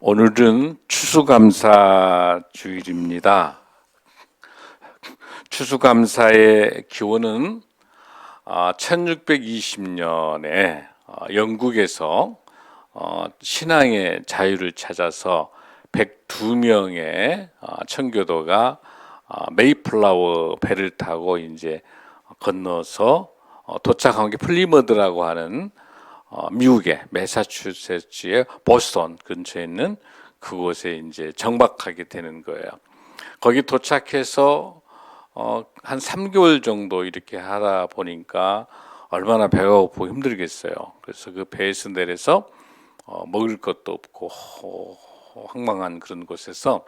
오늘은 추수감사 주일입니다. 추수감사의 기원은 1620년에 영국에서 신앙의 자유를 찾아서 102명의 청교도가 메이플라워 배를 타고 이제 건너서 도착한 게 플리머드라고 하는 미국의 매사추세츠의 보스턴 근처에 있는 그곳에 이제 정박하게 되는 거예요. 거기 도착해서 한 3개월 정도 이렇게 하다 보니까 얼마나 배가 고프고 힘들겠어요. 그래서 그 배에서 내려서 먹을 것도 없고 황망한 그런 곳에서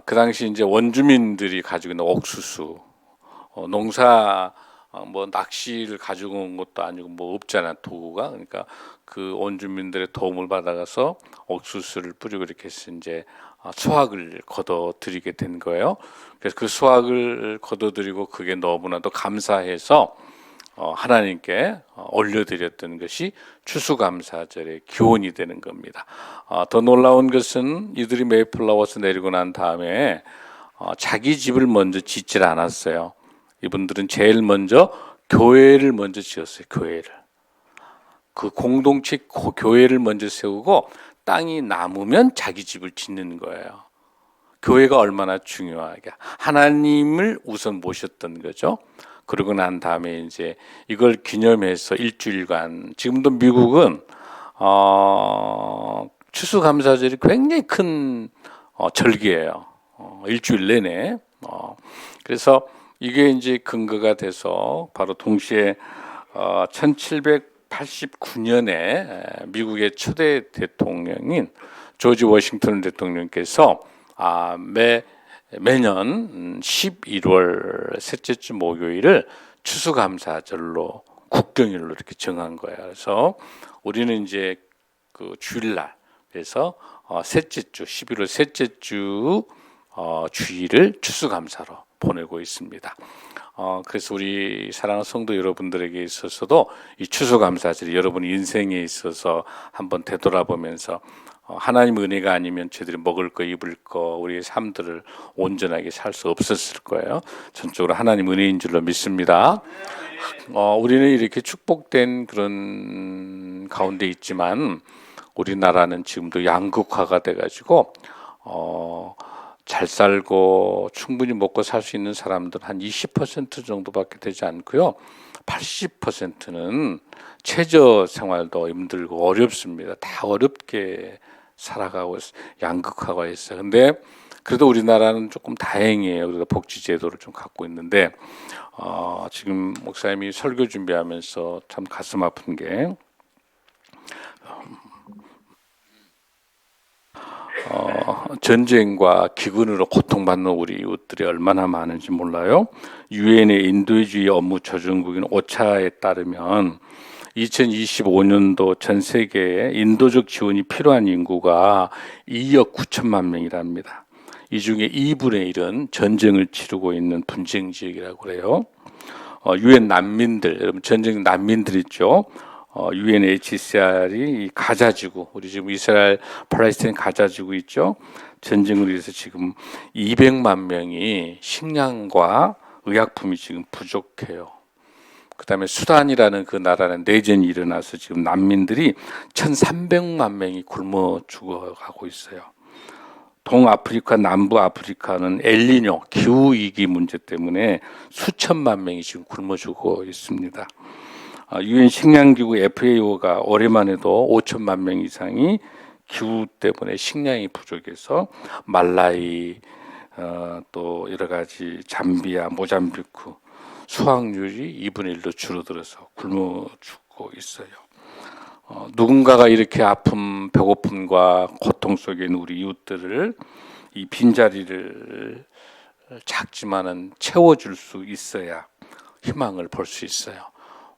그 당시 이제 원주민들이 가지고 있는 옥수수, 농사 뭐 낚시를 가지고 온 것도 아니고 뭐 없잖아 도구가. 그러니까 그 원주민들의 도움을 받아가서 옥수수를 뿌리고 이렇게 해서 이제 수확을 거둬들이게 된 거예요. 그래서 그 수확을 거둬들이고 그게 너무나도 감사해서 하나님께 올려드렸던 것이 추수감사절의 기원이 되는 겁니다. 더 놀라운 것은 이들이 메이플라워에서 내리고 난 다음에 자기 집을 먼저 짓질 않았어요. 이분들은 제일 먼저 교회를 먼저 지었어요. 교회를. 그 공동체 교회를 먼저 세우고 땅이 남으면 자기 집을 짓는 거예요. 교회가 얼마나 중요하게 하나님을 우선 모셨던 거죠. 그러고 난 다음에 이제 이걸 기념해서 일주일간, 지금도 미국은 추수감사절이 굉장히 큰 절기예요. 일주일 내내. 그래서 이게 이제 근거가 돼서 바로 동시에 1789년에 미국의 초대 대통령인 조지 워싱턴 대통령께서 매년 11월 셋째 주 목요일을 추수감사절로 국경일로 이렇게 정한 거예요. 그래서 우리는 이제 그 주일날, 그래서 셋째 주 11월 셋째 주 주일을 추수감사로 보내고 있습니다. 그래서 우리 사랑하는 성도 여러분들에게 있어서도 이 추수감사절이 여러분 인생에 있어서 한번 되돌아보면서 하나님 은혜가 아니면 저희들이 먹을 거 입을 거 우리의 삶들을 온전하게 살 수 없었을 거예요. 전적으로 하나님 은혜인 줄로 믿습니다. 우리는 이렇게 축복된 그런 가운데 있지만 우리나라는 지금도 양극화가 돼가지고 잘 살고 충분히 먹고 살 수 있는 사람들 한 20% 정도밖에 되지 않고요. 80%는 최저 생활도 힘들고 어렵습니다. 다 어렵게 살아가고 양극화가 있어요. 근데 그래도 우리나라는 조금 다행이에요. 그래도 복지 제도를 좀 갖고 있는데 지금 목사님이 설교 준비하면서 참 가슴 아픈 게 전쟁과 기근으로 고통받는 우리 이웃들이 얼마나 많은지 몰라요. 유엔의 인도주의 업무 조정국인 오차에 따르면 2025년도 전 세계에 인도적 지원이 필요한 인구가 2억 9천만 명이랍니다. 이 중에 2분의 1은 전쟁을 치르고 있는 분쟁 지역이라고 그래요. 유엔 난민들, 여러분 전쟁 난민들 있죠. UNHCR이 가자지구, 우리 지금 이스라엘 팔레스타인 가자지구 있죠. 전쟁으로 인해서 지금 200만 명이 식량과 의약품이 지금 부족해요. 그다음에 수단이라는 그 나라는 내전이 일어나서 지금 난민들이 1,300만 명이 굶어 죽어가고 있어요. 동아프리카, 남부아프리카는 엘니뇨 기후 위기 문제 때문에 수천만 명이 지금 굶어 죽어 있습니다. 유엔 식량기구 FAO가 올해만 해도 5천만 명 이상이 기후 때문에 식량이 부족해서 말라이, 또 여러 가지 잠비아, 모잠비크 수확률이 2분의 1로 줄어들어서 굶어 죽고 있어요. 누군가가 이렇게 아픔, 배고픔과 고통 속에 있는 우리 이웃들을 이 빈자리를 작지만은 채워줄 수 있어야 희망을 볼 수 있어요.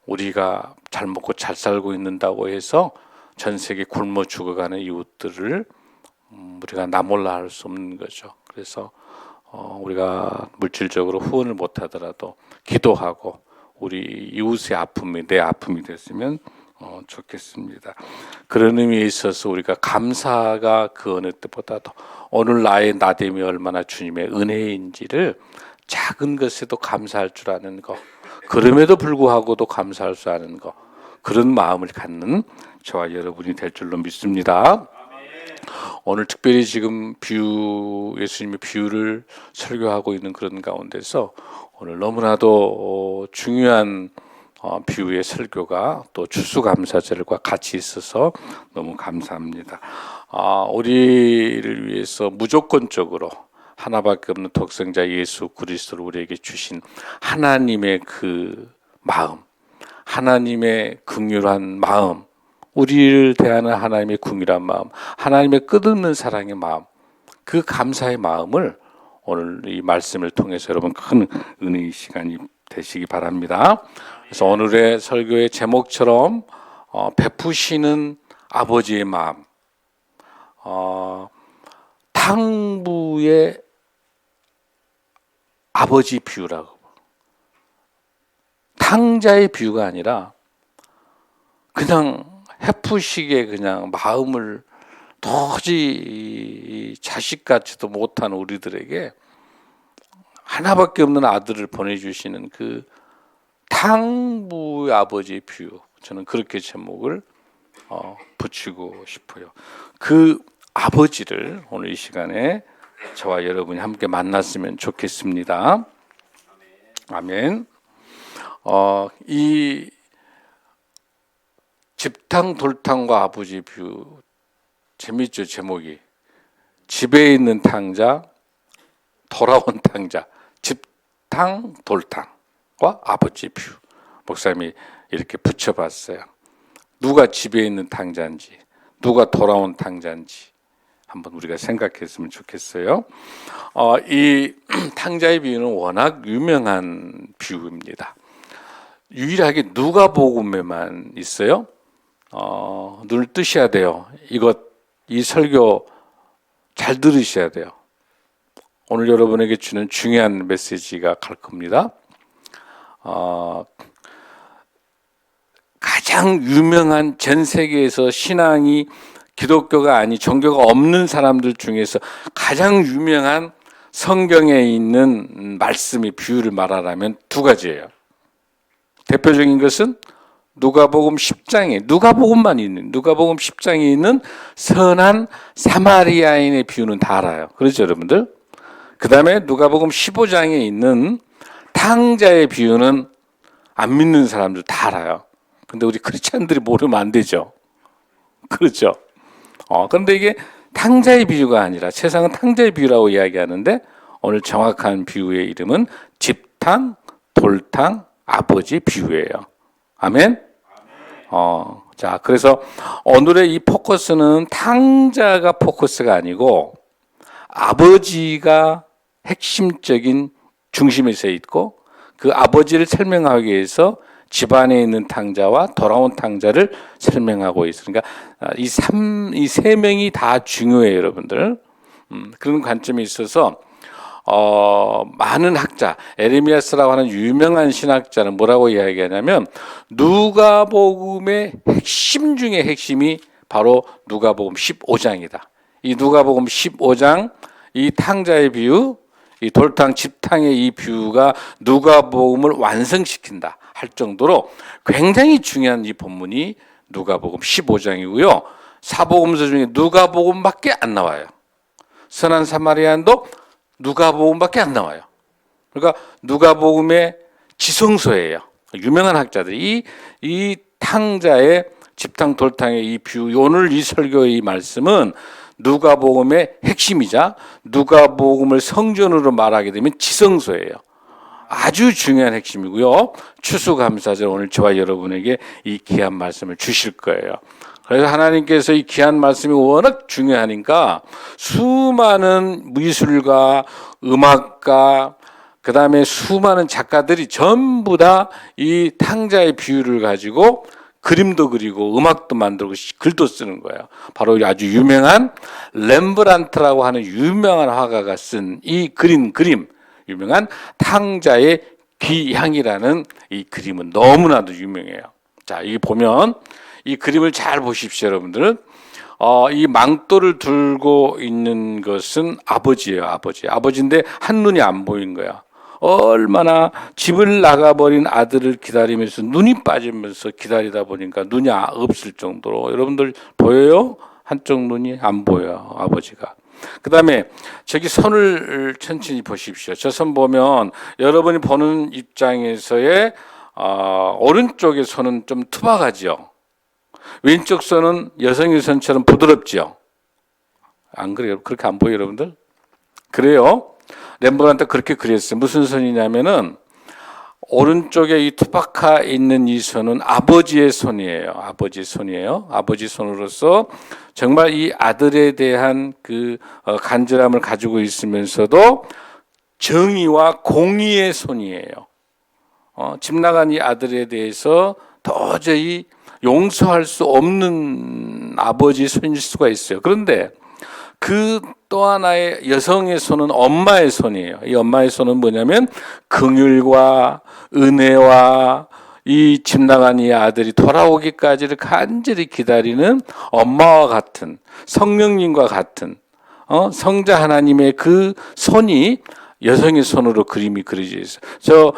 우리가 잘 먹고 잘 살고 있는다고 해서 전 세계 굶어 죽어가는 이웃들을 우리가 나몰라 할 수 없는 거죠. 그래서 우리가 물질적으로 후원을 못하더라도 기도하고 우리 이웃의 아픔이 내 아픔이 됐으면 좋겠습니다. 그런 의미에 있어서 우리가 감사가 그 어느 때보다도 오늘 나의 나됨이 얼마나 주님의 은혜인지를 작은 것에도 감사할 줄 아는 것, 그럼에도 불구하고도 감사할 줄 아는 것, 그런 마음을 갖는 저와 여러분이 될 줄로 믿습니다. 오늘 특별히 지금 예수님의 비유를 설교하고 있는 그런 가운데서 오늘 너무나도 중요한 비유의 설교가 또 추수감사절과 같이 있어서 너무 감사합니다. 우리를 위해서 무조건적으로 하나밖에 없는 독생자 예수 그리스도를 우리에게 주신 하나님의 그 마음, 하나님의 긍휼한 마음, 우리를 대하는 하나님의 긍휼한 마음, 하나님의 끝없는 사랑의 마음, 그 감사의 마음을 오늘 이 말씀을 통해서 여러분 큰 은혜의 시간이 되시기 바랍니다. 그래서 오늘의 설교의 제목처럼 베푸시는 아버지의 마음, 탕부의 아버지 비유라고. 탕자의 비유가 아니라 그냥 헤프식의 그냥 마음을 도저히 자식같지도 못한 우리들에게 하나밖에 없는 아들을 보내주시는 그 탕부의 아버지의 비유, 저는 그렇게 제목을 붙이고 싶어요. 그 아버지를 오늘 이 시간에 저와 여러분이 함께 만났으면 좋겠습니다. 아멘. 이 집탕 돌탕과 아버지 비유 재밌죠. 제목이 집에 있는 탕자, 돌아온 탕자, 집탕 돌탕과 아버지 비유. 목사님이 이렇게 붙여봤어요. 누가 집에 있는 탕자인지, 누가 돌아온 탕자인지 한번 우리가 생각했으면 좋겠어요. 이 탕자의 비유는 워낙 유명한 비유입니다. 유일하게 누가복음에만 있어요. 눈을 뜨셔야 돼요. 이 설교 잘 들으셔야 돼요. 오늘 여러분에게 주는 중요한 메시지가 갈 겁니다. 가장 유명한 전 세계에서 신앙이 기독교가 아닌 종교가 없는 사람들 중에서 가장 유명한 성경에 있는 말씀의 비유를 말하라면 두 가지예요. 대표적인 것은 누가복음 10장에 누가복음 10장에 있는 선한 사마리아인의 비유는 다 알아요. 그렇죠, 여러분들? 그 다음에 누가복음 15장에 있는 탕자의 비유는 안 믿는 사람들 다 알아요. 근데 우리 크리스찬들이 모르면 안 되죠. 그렇죠? 그런데 이게 탕자의 비유가 아니라 세상은 탕자의 비유라고 이야기하는데 오늘 정확한 비유의 이름은 집탕, 돌탕, 아버지 비유예요. 아멘? 자, 그래서 오늘의 이 포커스는 탕자가 포커스가 아니고 아버지가 핵심적인 중심에 서 있고 그 아버지를 설명하기 위해서 집안에 있는 탕자와 돌아온 탕자를 설명하고 있어요. 그러니까 이 세 명이 다 중요해요, 여러분들. 그런 관점이 있어서 많은 학자, 에레미야스라고 하는 유명한 신학자는 뭐라고 이야기하냐면 누가복음의 핵심 중에 핵심이 바로 누가복음 15장이다. 이 누가복음 15장 이 탕자의 비유, 이 돌탕 집탕의 이 비유가 누가복음을 완성시킨다 할 정도로 굉장히 중요한 이 본문이 누가복음 15장이고요. 사복음서 중에 누가복음밖에 안 나와요. 선한 사마리아인도 누가복음밖에 안 나와요. 그러니까 누가복음의 지성소예요. 유명한 학자들이 이 탕자의 집탕 돌탕의 이 비유, 오늘 이 설교의 이 말씀은 누가복음의 핵심이자 누가복음을 성전으로 말하게 되면 지성소예요. 아주 중요한 핵심이고요. 추수감사절 오늘 저와 여러분에게 이 귀한 말씀을 주실 거예요. 그래서 하나님께서 이 귀한 말씀이 워낙 중요하니까 수많은 미술가, 음악가, 그 다음에 수많은 작가들이 전부 다 이 탕자의 비유를 가지고 그림도 그리고 음악도 만들고 글도 쓰는 거예요. 바로 아주 유명한 렘브란트라고 하는 유명한 화가가 쓴 이 그림, 유명한 탕자의 귀향이라는 이 그림은 너무나도 유명해요. 자, 이 보면 이 그림을 잘 보십시오, 여러분들. 이 망토를 들고 있는 것은 아버지예요, 아버지. 아버지인데 한눈이 안 보인 거야. 얼마나 집을 나가버린 아들을 기다리면서 눈이 빠지면서 기다리다 보니까 눈이 없을 정도로, 여러분들 보여요? 한쪽 눈이 안 보여요, 아버지가. 그 다음에 저기 선을 천천히 보십시오. 저 선 보면 여러분이 보는 입장에서의 오른쪽의 선은 좀 투박하죠. 왼쪽 선은 여성의 선처럼 부드럽죠. 안 그래요? 그렇게 안 보여요, 여러분들? 그래요. 렘브란트 그렇게 그렸어요. 무슨 선이냐면은 오른쪽에 이 투박하 있는 이 손은 아버지의 손이에요. 아버지의 손이에요. 아버지 손으로서 정말 이 아들에 대한 그 간절함을 가지고 있으면서도 정의와 공의의 손이에요. 집 나간 이 아들에 대해서 도저히 용서할 수 없는 아버지의 손일 수가 있어요. 그런데 그 또 하나의 여성의 손은 엄마의 손이에요. 이 엄마의 손은 뭐냐면 긍휼과 은혜와 이 집 나간 이 아들이 돌아오기까지를 간절히 기다리는 엄마와 같은, 성령님과 같은 성자 하나님의 그 손이 여성의 손으로 그림이 그려져 있어요. 저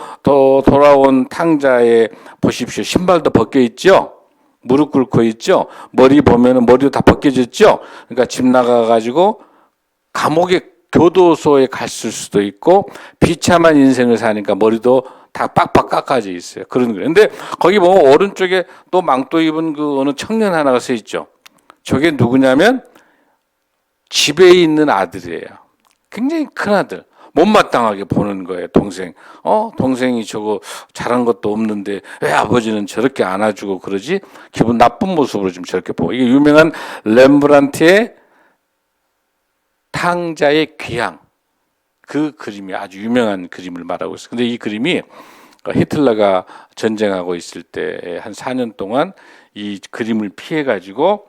돌아온 탕자에 보십시오. 신발도 벗겨 있죠. 무릎 꿇고 있죠. 머리 보면은 머리도 다 벗겨졌죠. 그러니까 집 나가가지고 감옥의 교도소에 갔을 수도 있고 비참한 인생을 사니까 머리도 다 빡빡 깎아져 있어요. 그런 거예요. 근데 거기 보면 오른쪽에 또 망토 입은 그 어느 청년 하나가 서 있죠. 저게 누구냐면 집에 있는 아들이에요. 굉장히 큰 아들. 못마땅하게 보는 거예요, 동생. 동생이 저거 잘한 것도 없는데 왜 아버지는 저렇게 안아주고 그러지? 기분 나쁜 모습으로 좀 저렇게 보고. 이게 유명한 렘브란트의 탕자의 귀향. 그 그림이 아주 유명한 그림을 말하고 있어요. 근데 이 그림이 히틀러가 전쟁하고 있을 때 한 4년 동안 이 그림을 피해가지고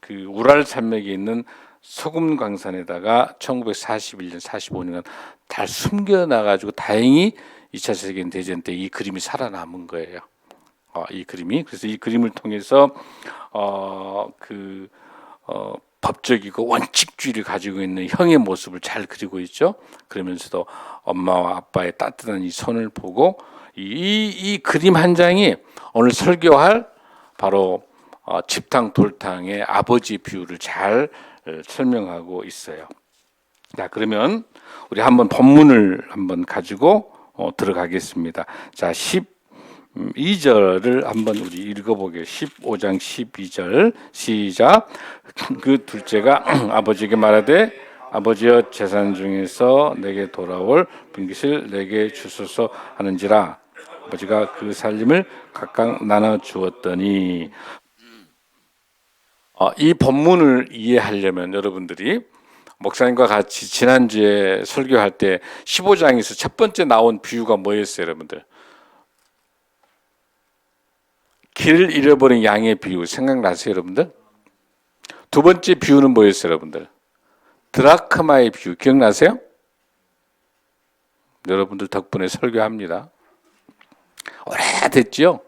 그 우랄 산맥에 있는 소금 광산에다가 1941년, 45년 다 숨겨놔가지고 다행히 2차 세계대전 때 이 그림이 살아남은 거예요. 이 그림이. 그래서 이 그림을 통해서 법적이고 원칙주의를 가지고 있는 형의 모습을 잘 그리고 있죠. 그러면서도 엄마와 아빠의 따뜻한 이 손을 보고 이 그림 한 장이 오늘 설교할 바로 집탕 돌탕의 아버지 비유를 잘 설명하고 있어요. 자, 그러면 우리 한번 본문을 한번 가지고 들어가겠습니다. 자, 12절을 한번 우리 읽어보게요. 15장 12절 시작. 그 둘째가 아버지에게 말하되 아버지여 재산 중에서 내게 돌아올 분깃을 내게 주소서 하는지라. 아버지가 그 살림을 각각 나눠 주었더니. 이 본문을 이해하려면 여러분들이 목사님과 같이 지난주에 설교할 때 15장에서 첫 번째 나온 비유가 뭐였어요, 여러분들? 길을 잃어버린 양의 비유 생각나세요, 여러분들? 두 번째 비유는 뭐였어요, 여러분들? 드라크마의 비유 기억나세요? 여러분들 덕분에 설교합니다. 오래됐죠?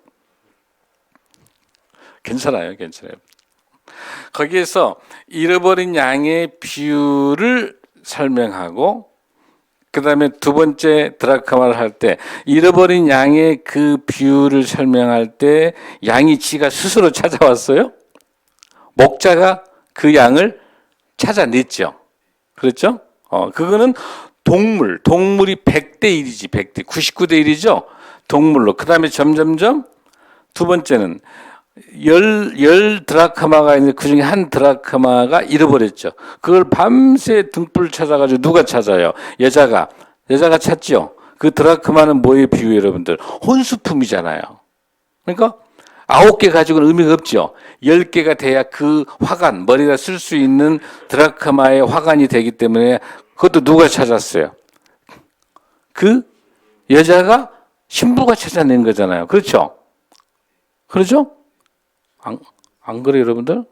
괜찮아요. 거기에서 잃어버린 양의 비유를 설명하고 그 다음에 두 번째 드라크마를 할 때 잃어버린 양의 그 비유를 설명할 때 양이 지가 스스로 찾아왔어요. 목자가 그 양을 찾아냈죠. 그렇죠? 그거는 동물이 100대 1이지, 100대, 99대 1이죠. 동물로. 그 다음에 점점점 두 번째는 열 드라크마가 있는데 그 중에 한 드라크마가 잃어버렸죠. 그걸 밤새 등불 찾아가지고 누가 찾아요? 여자가 찾죠. 그 드라크마는 뭐의 비유 여러분들? 혼수품이잖아요. 그러니까 9개 가지고는 의미가 없죠. 10개가 돼야 그 화관, 머리에다 쓸 수 있는 드라크마의 화관이 되기 때문에 그것도 누가 찾았어요? 그 여자가 신부가 찾아낸 거잖아요. 그렇죠? 그렇죠? 안 그래요, 여러분들?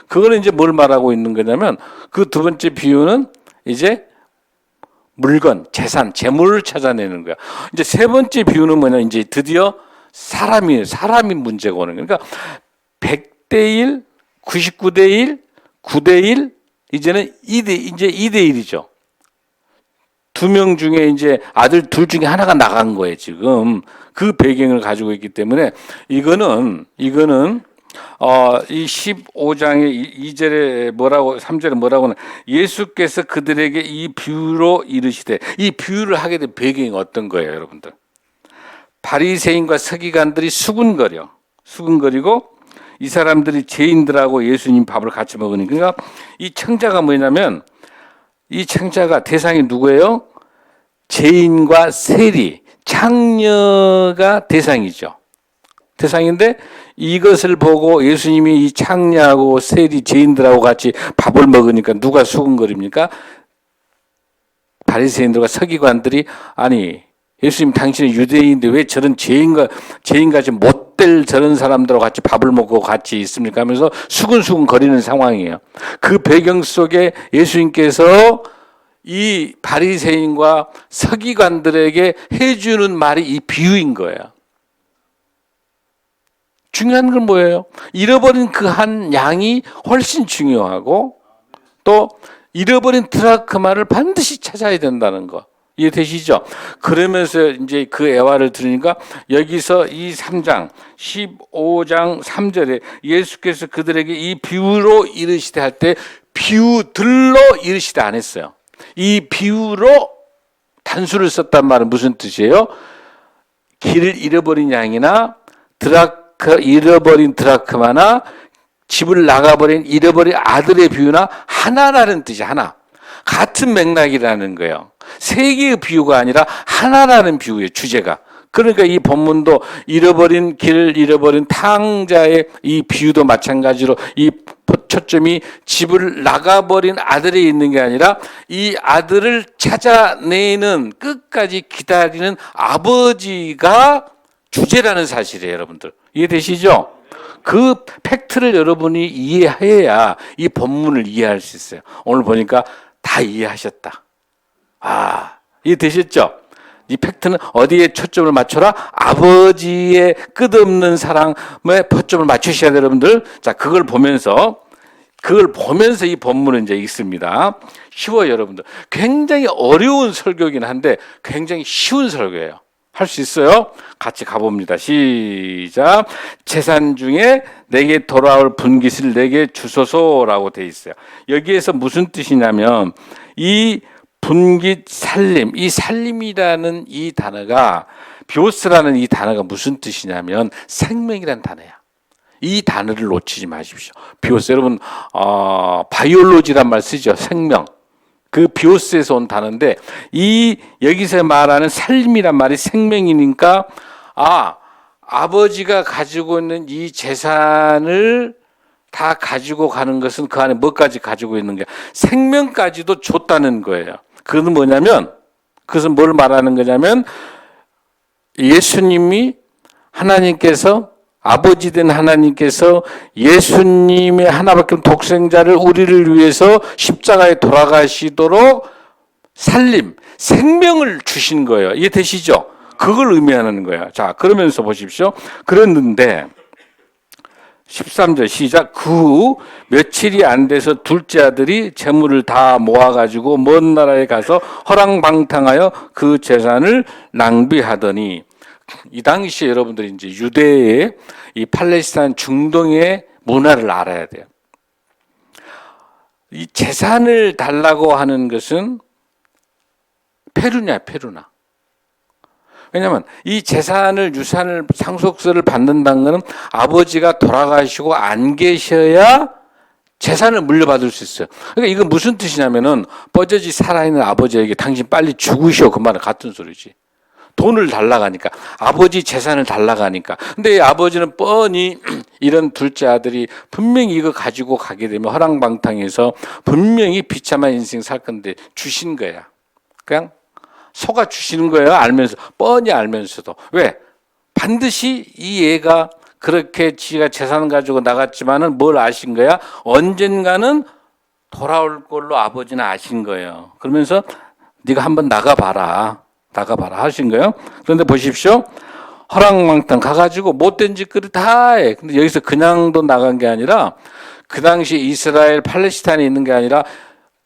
그거는 이제 뭘 말하고 있는 거냐면 그 두 번째 비유는 이제 물건, 재산, 재물을 찾아내는 거야. 이제 세 번째 비유는 뭐냐? 이제 드디어 사람이 문제가 오는 거야. 그러니까 100대 1, 99대 1, 9대 1, 이제는 2대 1이죠. 두 명 중에 이제 아들 둘 중에 하나가 나간 거예요, 지금. 그 배경을 가지고 있기 때문에 이거는 이 15장의 2절에 뭐라고 3절에 뭐라고는 예수께서 그들에게 이 비유로 이르시되, 이 비유를 하게 된 배경이 어떤 거예요, 여러분들? 바리새인과 서기관들이 수군거리고 이 사람들이 죄인들하고 예수님 밥을 같이 먹으니까, 그러니까 이 청자가 뭐냐면, 이 청자가 대상이 누구예요? 죄인과 세리, 창녀가 대상이죠. 대상인데 이것을 보고 예수님이 이 창녀하고 세리, 죄인들하고 같이 밥을 먹으니까 누가 수군거립니까? 바리새인들과 서기관들이, 아니 예수님 당신은 유대인인데 왜 저런 죄인같이 못될 저런 사람들하고 같이 밥을 먹고 같이 있습니까? 하면서 수근수근 거리는 상황이에요. 그 배경 속에 예수님께서 이 바리새인과 서기관들에게 해주는 말이 이 비유인 거예요. 중요한 건 뭐예요? 잃어버린 그 한 양이 훨씬 중요하고, 또 잃어버린 드라크마를 반드시 찾아야 된다는 거. 이해되시죠? 그러면서 이제 그 애화를 들으니까 여기서 이 3장 15장 3절에 예수께서 그들에게 이 비유로 이르시되 할 때 비유들로 이르시되 안 했어요. 이 비유로 단수를 썼단 말은 무슨 뜻이에요? 길을 잃어버린 양이나 잃어버린 드라크마나 집을 나가버린 잃어버린 아들의 비유나 하나라는 뜻이 하나. 같은 맥락이라는 거예요. 세 개의 비유가 아니라 하나라는 비유예요, 주제가. 그러니까 이 본문도 길을 잃어버린 탕자의 이 비유도 마찬가지로 이 초점이 집을 나가버린 아들에 있는 게 아니라 이 아들을 찾아내는, 끝까지 기다리는 아버지가 주제라는 사실이에요, 여러분들. 이해되시죠? 그 팩트를 여러분이 이해해야 이 본문을 이해할 수 있어요. 오늘 보니까 다 이해하셨다. 이해되셨죠? 이 팩트는 어디에 초점을 맞춰라? 아버지의 끝없는 사랑에 초점을 맞추셔야 돼요, 여러분들. 자, 그걸 보면서 이 본문은 이제 읽습니다. 쉬워요, 여러분들. 굉장히 어려운 설교이긴 한데 굉장히 쉬운 설교예요. 할 수 있어요? 같이 가봅니다. 시작. 재산 중에 내게 돌아올 분깃을 내게 주소서라고 돼 있어요. 여기에서 무슨 뜻이냐면, 이 분깃 살림, 이 살림이라는 이 단어가, 비오스라는 이 단어가 무슨 뜻이냐면 생명이라는 단어야. 이 단어를 놓치지 마십시오. 비오스, 여러분 바이올로지란 말 쓰죠. 생명. 그 비오스에서 온 단어인데, 이 여기서 말하는 살림이란 말이 생명이니까, 아버지가 가지고 있는 이 재산을 다 가지고 가는 것은 그 안에 뭐까지 가지고 있는 게 생명까지도 줬다는 거예요. 그것은 뭐냐면, 그것은 뭘 말하는 거냐면, 예수님이 하나님께서, 아버지 된 하나님께서 예수님의 하나밖에 없는 독생자를 우리를 위해서 십자가에 돌아가시도록 생명을 주신 거예요. 이해되시죠? 그걸 의미하는 거예요. 자, 그러면서 보십시오. 그랬는데 13절 시작. 그 후 며칠이 안 돼서 둘째 아들이 재물을 다 모아가지고 먼 나라에 가서 허랑방탕하여 그 재산을 낭비하더니, 이 당시에 여러분들이 이제 유대의 이 팔레스타인 중동의 문화를 알아야 돼요. 이 재산을 달라고 하는 것은 페루냐. 왜냐하면 이 재산을, 유산을, 상속세를 받는다는 것은 아버지가 돌아가시고 안 계셔야 재산을 물려받을 수 있어요. 그러니까 이건 무슨 뜻이냐면은, 뻐저지 살아있는 아버지에게 당신 빨리 죽으시오, 그 말은 같은 소리지. 돈을 달라가니까, 아버지 재산을 달라가니까. 근데 아버지는 뻔히 이런 둘째 아들이 분명히 이거 가지고 가게 되면 허랑방탕해서 분명히 비참한 인생 살 건데 주신 거야. 그냥 속아 주시는 거예요. 뻔히 알면서도. 왜? 반드시 이 애가 그렇게 지가 재산 가지고 나갔지만은 뭘 아신 거야? 언젠가는 돌아올 걸로 아버지는 아신 거예요. 그러면서 네가 한번 나가봐라 하신 거예요. 그런데 보십시오. 허랑방탕 가가지고 못된 짓거리 다 해. 근데 여기서 그냥도 나간 게 아니라 그 당시 이스라엘 팔레스타인에 있는 게 아니라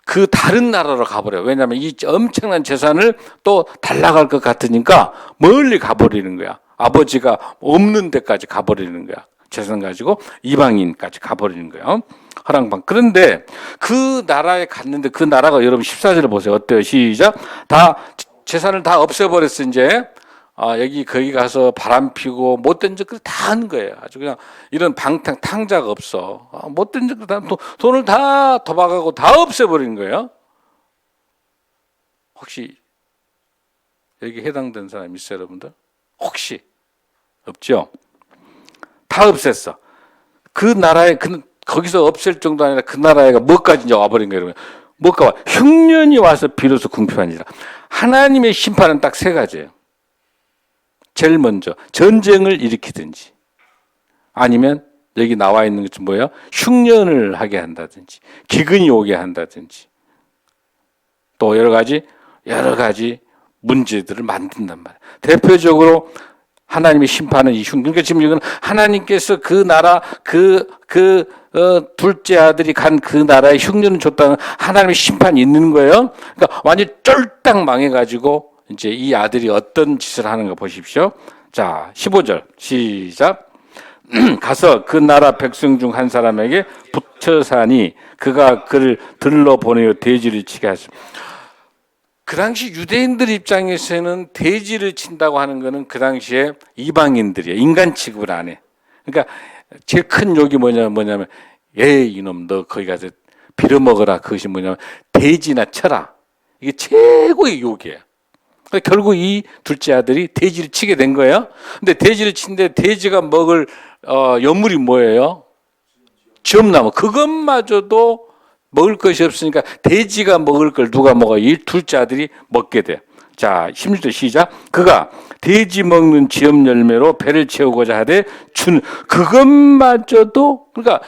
그 다른 나라로 가버려요. 왜냐하면 이 엄청난 재산을 또 달라갈 것 같으니까 멀리 가버리는 거야. 아버지가 없는 데까지 가버리는 거야. 재산 가지고 이방인까지 가버리는 거예요. 허랑방. 그런데 그 나라에 갔는데 그 나라가 여러분 14절을 보세요. 어때요? 시작. 다 재산을 다 없애버렸어 이제. 여기 거기 가서 바람 피고 못된 짓을 다 한 거예요. 아주 그냥 이런 탕자가 없어. 못된 짓을 다 돈을 다 도박하고 다 없애버린 거예요. 혹시 여기 해당된 사람 있어요, 여러분들? 혹시 없죠? 다 없앴어. 그 나라에 거기서 없앨 정도 아니라 그 나라에가 뭐까지 이제 와버린 거예요. 여러분. 뭐가 와? 흉년이 와서 비로소 궁핍하니라. 하나님의 심판은 딱 세 가지예요. 제일 먼저 전쟁을 일으키든지 아니면 여기 나와 있는 것은 뭐예요? 흉년을 하게 한다든지 기근이 오게 한다든지 또 여러 가지 문제들을 만든단 말이에요. 대표적으로 하나님의 심판은 이 흉년. 그러니까 지금 이건 하나님께서 그 나라 둘째 아들이 간 그 나라에 흉년을 줬다는 하나님의 심판이 있는 거예요. 그러니까 완전 쫄딱 망해가지고 이제 이 아들이 어떤 짓을 하는가 보십시오. 자, 15절 시작. 가서 그 나라 백성 중 한 사람에게 붙여 사니 그가 그를 들러 보내어 돼지를 치게 하십니다. 그 당시 유대인들 입장에서는 돼지를 친다고 하는 것은 그 당시에 이방인들이에요. 인간 취급을 안 해. 그러니까 제일 큰 욕이 뭐냐면 이놈 너 거기 가서 빌어먹어라. 그것이 뭐냐면 돼지나 쳐라. 이게 최고의 욕이에요. 결국 이 둘째 아들이 돼지를 치게 된 거예요. 근데 돼지를 친데 돼지가 먹을 여물이 뭐예요? 지엄나무. 그것마저도 먹을 것이 없으니까 돼지가 먹을 걸 누가 먹어? 이 둘째 아들이 먹게 돼. 자, 16절 시작. 그가 돼지 먹는 지엄 열매로 배를 채우고자 하되 주는 그것마저도 그러니까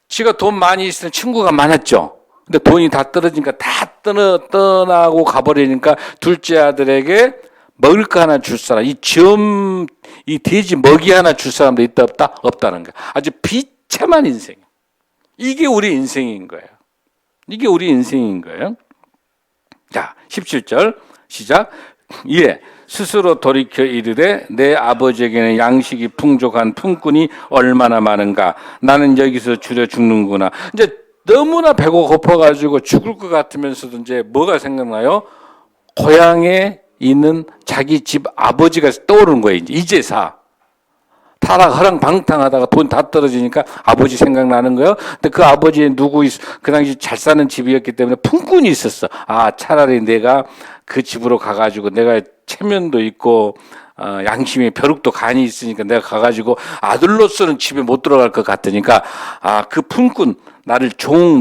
지가 돈 많이 있으면 친구가 많았죠. 근데 돈이 다 떨어지니까 다 떠나고 가버리니까 둘째 아들에게 먹을 거 하나 줄 사람, 이 돼지 먹이 하나 줄 사람도 있다 없다? 없다는 거야. 아주 비참한 인생. 이게 우리 인생인 거예요. 이게 우리 인생인 거예요. 자, 17절 시작. 이에 스스로 돌이켜 이르되 내 아버지에게는 양식이 풍족한 품꾼이 얼마나 많은가. 나는 여기서 줄여 죽는구나. 이제 너무나 배고 고파가지고 죽을 것 같으면서도 이제 뭐가 생각나요? 고향에 있는 자기 집 아버지가 떠오르는 거예요. 이제사. 허랑방탕하다가 돈 다 떨어지니까 아버지 생각나는 거예요. 근데 그 아버지에 그 당시 잘 사는 집이었기 때문에 품꾼이 있었어. 차라리 내가 그 집으로 가가지고 내가 체면도 있고 양심의 벼룩도 간이 있으니까 내가 가가지고 아들로서는 집에 못 들어갈 것 같으니까 그 품꾼 나를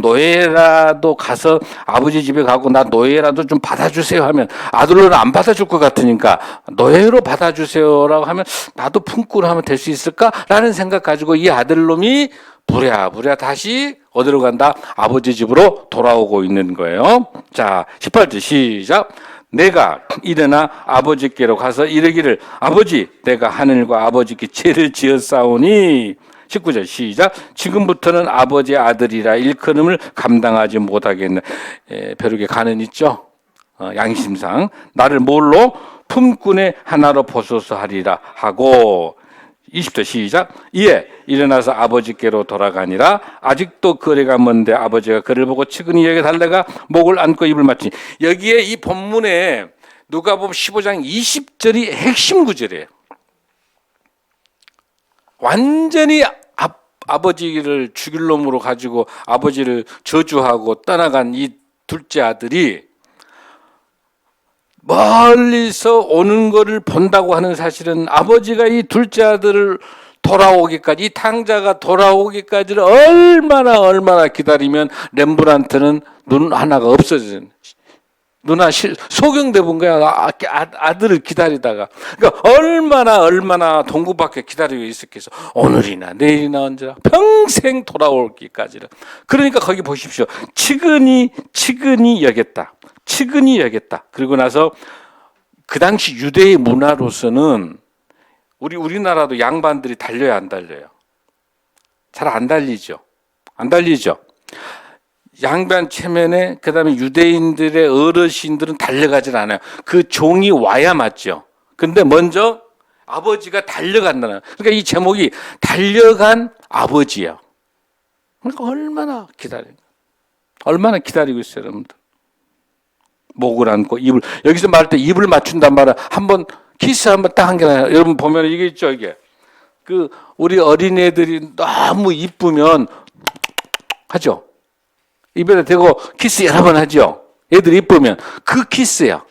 노예라도 가서 아버지 집에 가고 나 노예라도 좀 받아주세요 하면 아들로는 안 받아줄 것 같으니까 노예로 받아주세요라고 하면 나도 품꾼 하면 될 수 있을까라는 생각 가지고 이 아들놈이 부랴부랴 다시 어디로 간다? 아버지 집으로 돌아오고 있는 거예요. 자, 18절 시작. 내가 일어나 아버지께로 가서 이르기를 아버지 내가 하늘과 아버지께 죄를 지었사오니 19절 시작. 지금부터는 아버지의 아들이라 일컬음을 감당하지 못하겠네. 벼룩의 간은 있죠. 양심상 나를 뭘로 품꾼의 하나로 보소서 하리라 하고 20절 시작. 이에 일어나서 아버지께로 돌아가니라. 아직도 거리가 먼데 아버지가 그를 보고 측은히 여기 달래가 목을 안고 입을 맞추니. 여기에 이 본문에 누가복음 15장 20절이 핵심 구절이에요. 완전히 아버지를 죽일 놈으로 가지고 아버지를 저주하고 떠나간 이 둘째 아들이 멀리서 오는 것을 본다고 하는 사실은 아버지가 이 둘째 아들을 돌아오기까지, 이 탕자가 돌아오기까지를 얼마나 기다리면 렘브란트는 눈 하나가 없어지는, 누나 소경돼 본 거야. 아들을 기다리다가. 그러니까 얼마나 동구밖에 기다리고 있었겠어. 오늘이나 내일이나 언제나 평생 돌아올기까지는. 그러니까 거기 보십시오. 측은히 여겼다. 측은히 여겼다. 그리고 나서 그 당시 유대의 문화로서는 우리나라도 양반들이 달려야 안 달려요? 잘 안 달리죠. 안 달리죠. 양반 체면에 그다음에 유대인들의 어르신들은 달려가질 않아요. 그 종이 와야 맞죠. 근데 먼저 아버지가 달려간다는. 그러니까 이 제목이 달려간 아버지예요. 그러니까 얼마나 기다리고 있어요, 여러분들. 목을 안고 입을, 여기서 말할 때 입을 맞춘단 말은 한번 키스 한번 딱 한 게 나요. 여러분 보면 이게 있죠, 이게. 우리 어린애들이 너무 이쁘면 하죠. 입에다 대고 키스 여러 번 하죠. 애들이 이쁘면 그 키스야.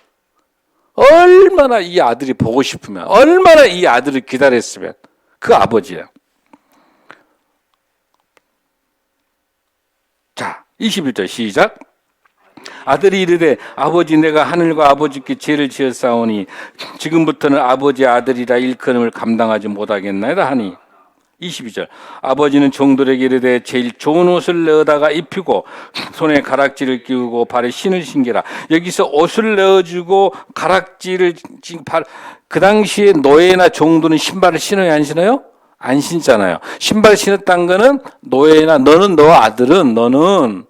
얼마나 이 아들이 보고 싶으면, 얼마나 이 아들을 기다렸으면 그 아버지야. 자, 21절 시작. 아들이 이르되 아버지 내가 하늘과 아버지께 죄를 지었사오니 지금부터는 아버지 아들이라 일컬음을 감당하지 못하겠나이다 하니 22절 아버지는 종들에게 이르되 제일 좋은 옷을 넣어다가 입히고 손에 가락지를 끼우고 발에 신을 신기라. 여기서 옷을 넣어주고 가락지를 그 당시에 노예나 종들은 신발을 신어요, 안 신어요? 안 신잖아요. 신발 신었다는 거는 노예나 너는 너는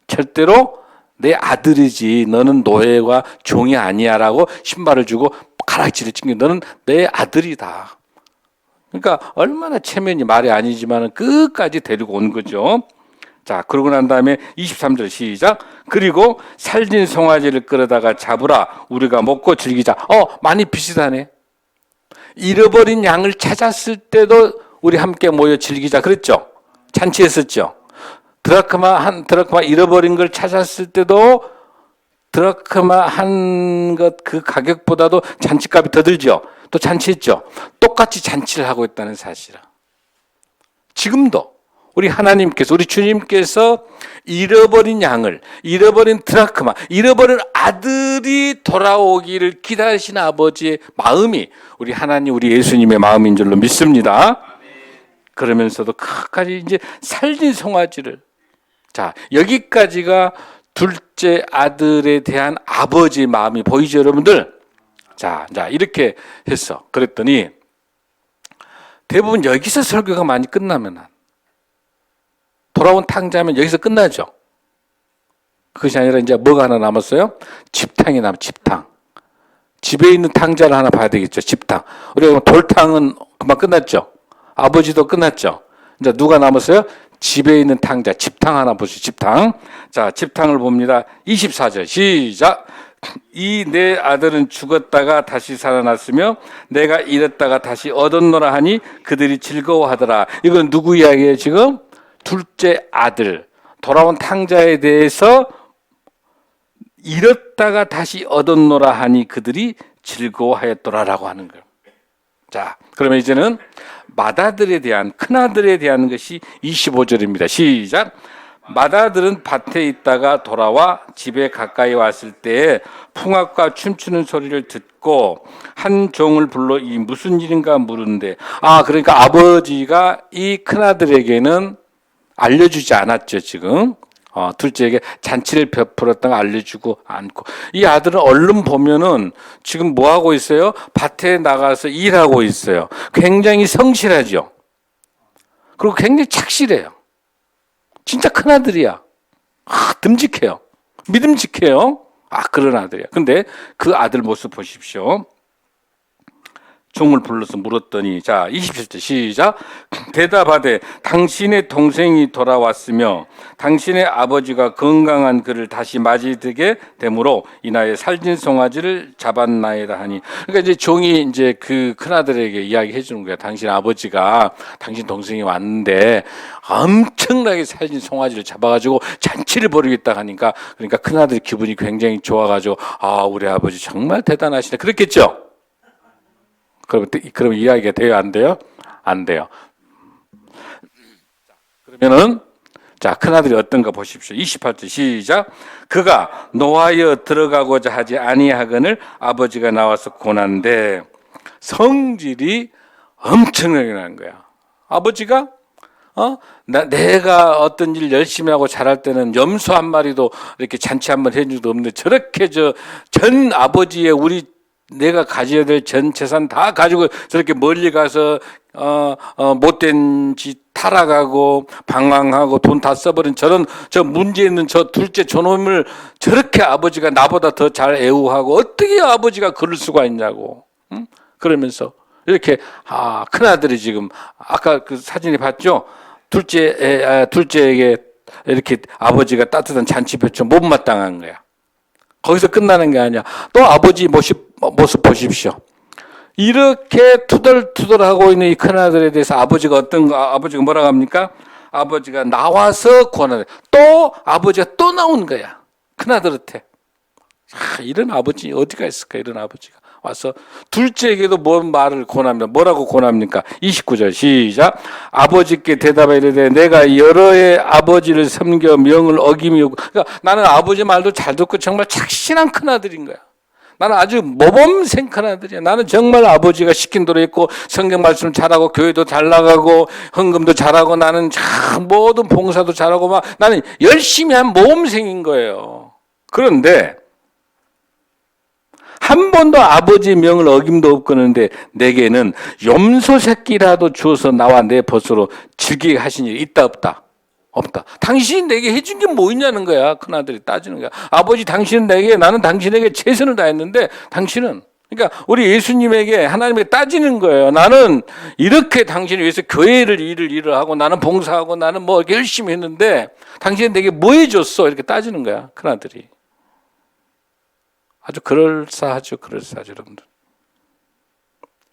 절대로 내 아들이지 너는 노예와 종이 아니야라고 신발을 주고 가락지를 찍는 너는 내 아들이다. 그러니까 얼마나 체면이 말이 아니지만 끝까지 데리고 온 거죠. 자, 그러고 난 다음에 23절 시작. 그리고 살진 송아지를 끌어다가 잡으라 우리가 먹고 즐기자. 많이 비슷하네. 잃어버린 양을 찾았을 때도 우리 함께 모여 즐기자 그랬죠. 잔치했었죠. 드라크마 잃어버린 걸 찾았을 때도 드라크마 한 것 그 가격보다도 잔치값이 더 들죠. 또 잔치했죠. 똑같이 잔치를 하고 있다는 사실이라. 지금도 우리 하나님께서 우리 주님께서 잃어버린 양을 잃어버린 드라크마 잃어버린 아들이 돌아오기를 기다리시는 아버지의 마음이 우리 하나님 우리 예수님의 마음인 줄로 믿습니다. 그러면서도 끝까지 이제 살진 송아지를 자 여기까지가 둘째 아들에 대한 아버지의 마음이 보이죠, 여러분들? 자, 이렇게 했어. 그랬더니 대부분 여기서 설교가 많이 끝나면 돌아온 탕자면 여기서 끝나죠. 그것이 아니라 이제 뭐가 하나 남았어요? 집탕이 집탕. 집에 있는 탕자를 하나 봐야 되겠죠. 집탕. 우리가 돌탕은 금방 끝났죠. 아버지도 끝났죠. 이제 누가 남았어요? 집에 있는 탕자, 집탕 하나 보시죠. 집탕. 자, 집탕을 봅니다. 24절 시작. 이 내 아들은 죽었다가 다시 살아났으며 내가 잃었다가 다시 얻었노라 하니 그들이 즐거워하더라. 이건 누구 이야기예요 지금? 둘째 아들. 돌아온 탕자에 대해서 잃었다가 다시 얻었노라 하니 그들이 즐거워하였더라라고 하는 거예요. 자, 그러면 이제는 맏아들에 대한 큰아들에 대한 것이 25절입니다. 시작. 맏아들은 밭에 있다가 돌아와 집에 가까이 왔을 때에 풍악과 춤추는 소리를 듣고 한 종을 불러 이 무슨 일인가 물은데 그러니까 아버지가 이 큰아들에게는 알려주지 않았죠. 지금 둘째에게 잔치를 베풀었다가 알려주고 않고 이 아들은 얼른 보면은 지금 뭐 하고 있어요? 밭에 나가서 일하고 있어요. 굉장히 성실하죠. 그리고 굉장히 착실해요. 진짜 큰아들이야. 듬직해요. 믿음직해요. 그런 아들이야. 근데 그 아들 모습 보십시오. 종을 불러서 물었더니 자 27절 시작. 대답하되 당신의 동생이 돌아왔으며 당신의 아버지가 건강한 그를 다시 맞이되게 되므로 이나의 살진 송아지를 잡았나이다 하니 그러니까 이제 종이 이제 그 큰아들에게 이야기해 주는 거야. 당신 아버지가 당신 동생이 왔는데 엄청나게 살진 송아지를 잡아가지고 잔치를 벌이겠다 하니까 그러니까 큰아들 기분이 굉장히 좋아가지고 우리 아버지 정말 대단하시네 그랬겠죠. 그럼 이야기가 돼요? 안 돼요? 안 돼요. 그러면은, 큰아들이 어떤가 보십시오. 28절 시작. 그가 노하여 들어가고자 하지 아니하거늘 아버지가 나와서 고난데 성질이 엄청나게 난 거야. 아버지가 내가 어떤 일 열심히 하고 잘할 때는 염소 한 마리도 이렇게 잔치 한번 해준 적도 없는데 저렇게 전 아버지의 내가 가져야 될 전 재산 다 가지고 저렇게 멀리 가서 못된 짓 타락하고 방황하고 돈 다 써버린 저 문제 있는 저 둘째 저놈을 저렇게 아버지가 나보다 더 잘 애우하고 어떻게 아버지가 그럴 수가 있냐고. 응? 그러면서 이렇게 큰아들이 지금 아까 그 사진에 봤죠? 둘째에게 이렇게 아버지가 따뜻한 잔치 벼쳐 못마땅한 거야. 거기서 끝나는 게 아니야. 또 아버지 모습 보십시오. 이렇게 투덜투덜하고 있는 이 큰아들에 대해서 아버지가 뭐라고 합니까? 아버지가 나와서 권하래. 또 아버지가 또 나온 거야. 큰아들한테. 이런 아버지 어디가 있을까? 이런 아버지가 와서 둘째에게도 뭔 말을 권합니다. 뭐라고 권합니까? 29절 시작. 아버지께 대답하여 이르되 내가 여러 해 아버지를 섬겨 명을 어기며, 그러니까 나는 아버지 말도 잘 듣고 정말 착신한 큰아들인 거야. 나는 아주 모범생 큰아들이야. 나는 정말 아버지가 시킨 대로 했고 성경 말씀 잘하고 교회도 잘 나가고 헌금도 잘하고 나는 참 모든 봉사도 잘하고 막 나는 열심히 한 모범생인 거예요. 그런데 한 번도 아버지의 명을 어김도 없거는데 내게는 염소 새끼라도 주어서 나와 내 벗으로 즐기게 하신 일이 있다 없다? 없다. 당신이 내게 해준 게 뭐 있냐는 거야. 큰아들이 따지는 거야. 아버지 당신은 나는 당신에게 최선을 다했는데 당신은, 그러니까 우리 예수님에게 하나님에게 따지는 거예요. 나는 이렇게 당신을 위해서 교회를 일을 하고 나는 봉사하고 나는 뭐 이렇게 열심히 했는데 당신이 내게 뭐 해줬어? 이렇게 따지는 거야. 큰아들이. 아주 그럴싸하죠, 여러분들.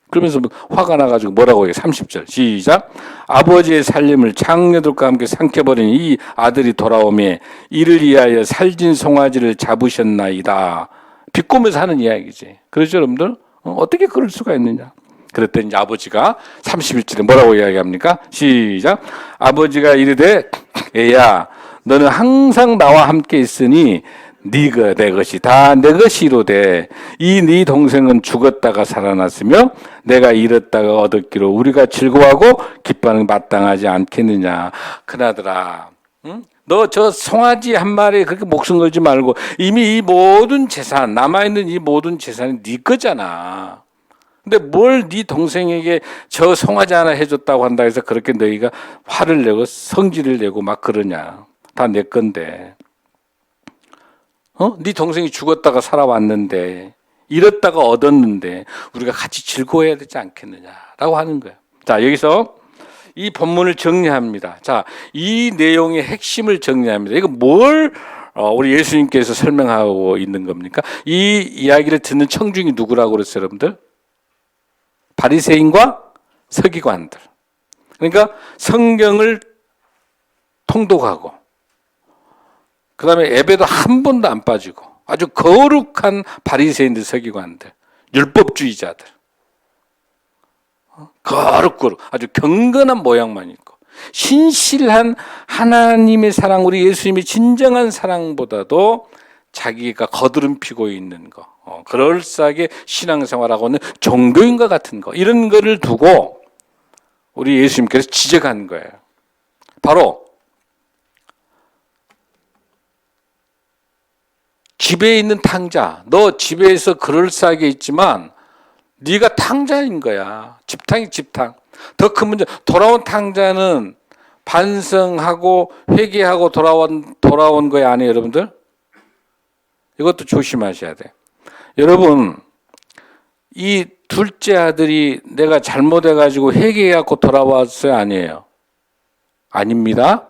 그러면서 화가 나가지고 뭐라고 해요? 30절 시작. 아버지의 살림을 장녀들과 함께 삼켜버린 이 아들이 돌아오매 이를 위하여 살진 송아지를 잡으셨나이다. 비꼬면서 하는 이야기지. 그렇죠, 여러분들? 어떻게 그럴 수가 있느냐? 그랬더니 아버지가 31절에 뭐라고 이야기합니까? 시작. 아버지가 이르되 애야 너는 항상 나와 함께 있으니 네가 내 것이 다 내 것이로되 이 네 동생은 죽었다가 살아났으며 내가 잃었다가 얻었기로 우리가 즐거워하고 기뻐하는 마땅하지 않겠느냐. 큰아들아, 응? 너 저 송아지 한 마리에 그렇게 목숨 걸지 말고 이미 이 모든 재산, 남아있는 이 모든 재산이 네 거잖아. 근데 뭘 네 동생에게 저 송아지 하나 해줬다고 한다 해서 그렇게 너희가 화를 내고 성질을 내고 막 그러냐. 다 내 건데. 네 동생이 죽었다가 살아왔는데 잃었다가 얻었는데 우리가 같이 즐거워해야 되지 않겠느냐라고 하는 거예요. 자, 여기서 이 본문을 정리합니다. 자, 이 내용의 핵심을 정리합니다. 이거 뭘 우리 예수님께서 설명하고 있는 겁니까? 이 이야기를 듣는 청중이 누구라고 그랬어요, 여러분들? 바리새인과 서기관들. 그러니까 성경을 통독하고 그 다음에 예배도 한 번도 안 빠지고 아주 거룩한 바리새인들, 서기관들, 율법주의자들, 거룩거룩 아주 경건한 모양만 있고 신실한 하나님의 사랑, 우리 예수님의 진정한 사랑보다도 자기가 거드름 피고 있는 거, 그럴싸하게 신앙생활하고 있는 종교인과 같은 거, 이런 거를 두고 우리 예수님께서 지적한 거예요. 바로 집에 있는 탕자, 너 집에서 그럴싸하게 있지만 네가 탕자인 거야. 집탕이 집탕. 더 큰 문제, 돌아온 탕자는 반성하고 회개하고 돌아온 거야, 아니에요, 여러분들? 이것도 조심하셔야 돼. 여러분, 이 둘째 아들이 내가 잘못해가지고 회개해갖고 돌아왔어요, 아니에요? 아닙니다.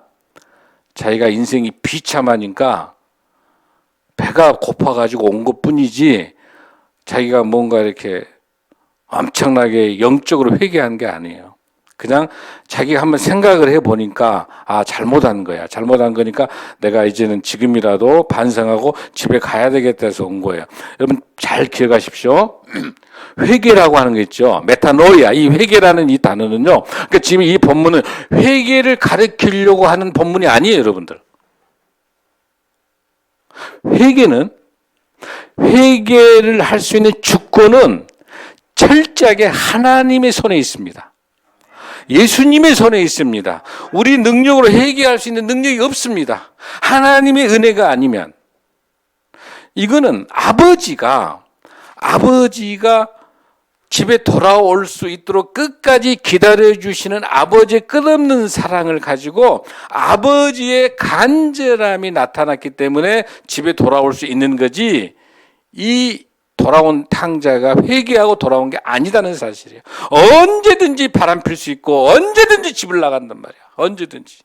자기가 인생이 비참하니까 배가 고파가지고 온 것뿐이지 자기가 뭔가 이렇게 엄청나게 영적으로 회개한 게 아니에요. 그냥 자기가 한번 생각을 해보니까 잘못한 거야. 잘못한 거니까 내가 이제는 지금이라도 반성하고 집에 가야 되겠다 해서 온 거예요. 여러분 잘 기억하십시오. 회개라고 하는 게 있죠. 메타노이아. 이 회개라는 이 단어는요. 그러니까 지금 이 본문은 회개를 가르치려고 하는 본문이 아니에요, 여러분들. 회개를 할 수 있는 주권은 철저하게 하나님의 손에 있습니다. 예수님의 손에 있습니다. 우리 능력으로 해결할 수 있는 능력이 없습니다. 하나님의 은혜가 아니면. 이거는 아버지가 집에 돌아올 수 있도록 끝까지 기다려주시는 아버지의 끝없는 사랑을 가지고 아버지의 간절함이 나타났기 때문에 집에 돌아올 수 있는 거지, 이 돌아온 탕자가 회개하고 돌아온 게 아니다는 사실이에요. 언제든지 바람필 수 있고 언제든지 집을 나간단 말이야. 언제든지.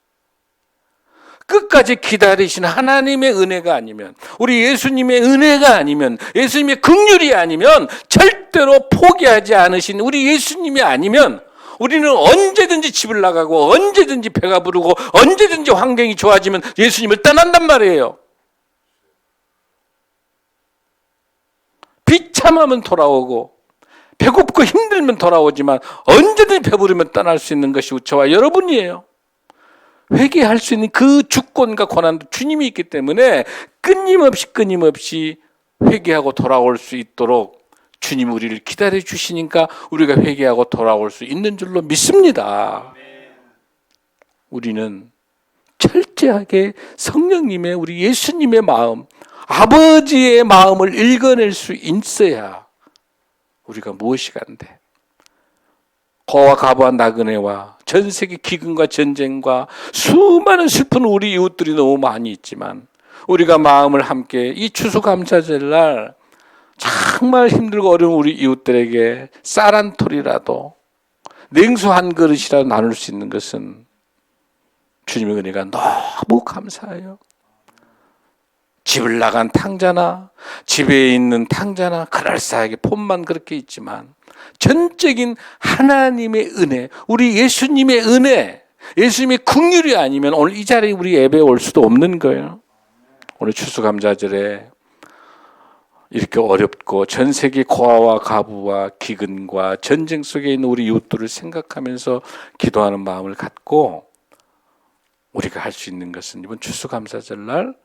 끝까지 기다리시는 하나님의 은혜가 아니면, 우리 예수님의 은혜가 아니면, 예수님의 긍휼이 아니면, 절대로 포기하지 않으신 우리 예수님이 아니면 우리는 언제든지 집을 나가고 언제든지 배가 부르고 언제든지 환경이 좋아지면 예수님을 떠난단 말이에요. 비참하면 돌아오고 배고프고 힘들면 돌아오지만 언제든지 배부르면 떠날 수 있는 것이 저와 여러분이에요. 회개할 수 있는 그 주권과 권한도 주님이 있기 때문에 끊임없이 회개하고 돌아올 수 있도록 주님이 우리를 기다려 주시니까 우리가 회개하고 돌아올 수 있는 줄로 믿습니다. 우리는 철저하게 성령님의, 우리 예수님의 마음, 아버지의 마음을 읽어낼 수 있어야 우리가 무엇이 간대. 고와 가부와 나그네와 전 세계 기근과 전쟁과 수많은 슬픈 우리 이웃들이 너무 많이 있지만 우리가 마음을 함께 이 추수감사절날 정말 힘들고 어려운 우리 이웃들에게 쌀 한 톨이라도 냉수 한 그릇이라도 나눌 수 있는 것은 주님의 은혜가 너무 감사해요. 집을 나간 탕자나 집에 있는 탕자나 그럴싸하게 폰만 그렇게 있지만 전적인 하나님의 은혜, 우리 예수님의 은혜, 예수님의 긍휼이 아니면 오늘 이 자리에 우리 예배에 올 수도 없는 거예요. 오늘 추수감사절에 이렇게 어렵고 전 세계 고아와 가부와 기근과 전쟁 속에 있는 우리 이웃들을 생각하면서 기도하는 마음을 갖고 우리가 할 수 있는 것은 이번 추수감사절날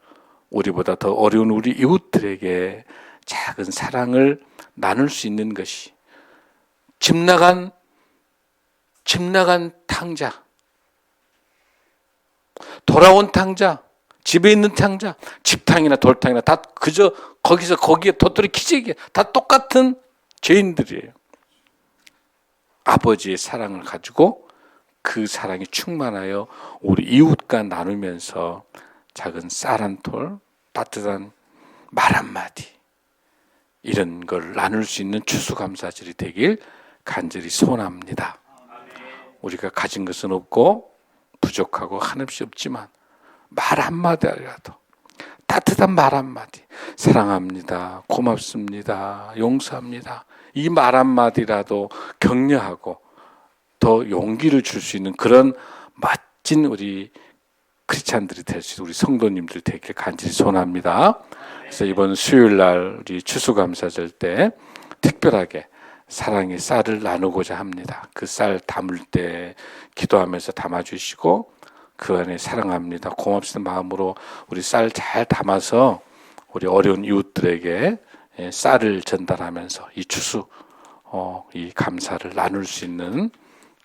우리보다 더 어려운 우리 이웃들에게 작은 사랑을 나눌 수 있는 것이, 집 나간 탕자, 돌아온 탕자, 집에 있는 탕자, 집탕이나 돌탕이나 다 그저 거기에 도토리 키재기야. 다 똑같은 죄인들이에요. 아버지의 사랑을 가지고 그 사랑이 충만하여 우리 이웃과 나누면서 작은 쌀 한 톨, 따뜻한 말 한마디, 이런 걸 나눌 수 있는 추수감사절이 되길 간절히 소원합니다. 우리가 가진 것은 없고 부족하고 한없이 없지만 말 한마디라도, 따뜻한 말 한마디, 사랑합니다, 고맙습니다, 용서합니다, 이 말 한마디라도 격려하고 더 용기를 줄 수 있는 그런 멋진 우리 크리스찬들이 될 수 있는 우리 성도님들 되길 간절히 소원합니다. 그래서 이번 수요일 날 우리 추수감사절 때 특별하게 사랑의 쌀을 나누고자 합니다. 그 쌀 담을 때 기도하면서 담아주시고 그 안에 사랑합니다, 고맙습니다 마음으로 우리 쌀 잘 담아서 우리 어려운 이웃들에게 쌀을 전달하면서 이 추수, 이 감사를 나눌 수 있는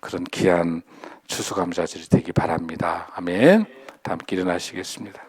그런 귀한 추수감사절이 되기 바랍니다. 아멘. 다 함께 일어나시겠습니다.